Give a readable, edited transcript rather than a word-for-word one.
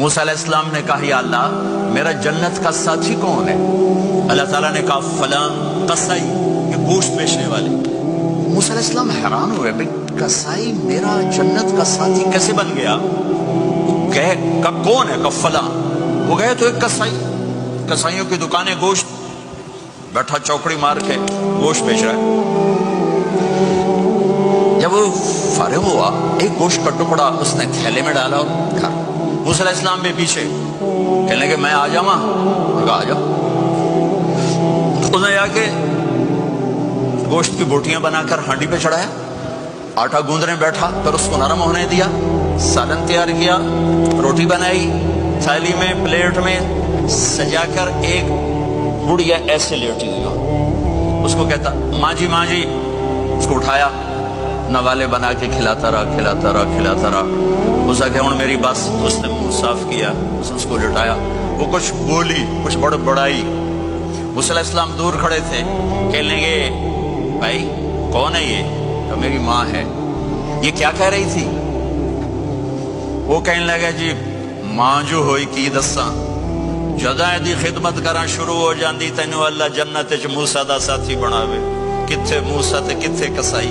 موسیٰ علیہ السلام نے کہا یا اللہ میرا جنت کا ساتھی کون ہے؟ اللہ تعالیٰ نے کہا فلاں قصائی، یہ گوشت بیچنے والے۔ موسیٰ علیہ السلام حیران ہوئے، بھئی قصائی میرا جنت کا ساتھی کیسے بن گیا؟ کہے کہ کون ہے؟ کہ فلاں۔ وہ گئے تو ایک قصائی، قصائیوں کی دکانیں، گوشت، بیٹھا چوکڑی مار کے گوشت بیچ رہا ہے۔ جب وہ فارغ ہوا ایک گوشت کا ٹکڑا اس نے تھیلے میں ڈالا اور کھا۔ موسیٰ علیہ السلام بھی پیچھے، کہنے لگے میں آ جاؤں؟ کہا آ جاؤ۔ اس نے جا کے گوشت کی بوٹیاں بنا کر ہانڈی پہ چڑھایا، آٹا گوندنے بیٹھا، پھر اس کو نرم ہونے دیا، سالن تیار کیا، روٹی بنائی، تھالی میں پلیٹ میں سجا کر ایک بڑھیا ایسے لیٹی ہوئی ہو، اس کو کہتا ماں جی ماں جی، اس کو اٹھایا، نوالے بنا کے کھلاتا رہا کھلاتا رہا کھلاتا رہا۔ اس کہ ہوں میری بس، اس نے منہ صاف کیا، اس کو لٹایا، وہ کچھ بولی، کچھ بڑائی۔ موسیٰ علیہ السلام دور کھڑے تھے، کہنے لگے بھائی کون ہے یہ؟ تو میری ماں ہے۔ یہ کیا کہہ رہی تھی؟ وہ کہنے لگا جی ماں جو ہوئی کی دساں، جدا دی خدمت کرنا شروع ہو جاندی تینوں اللہ جنت وچ موسیٰ دا ساتھی بناوے۔ کتھے موسیٰ تے کتھے قصائی۔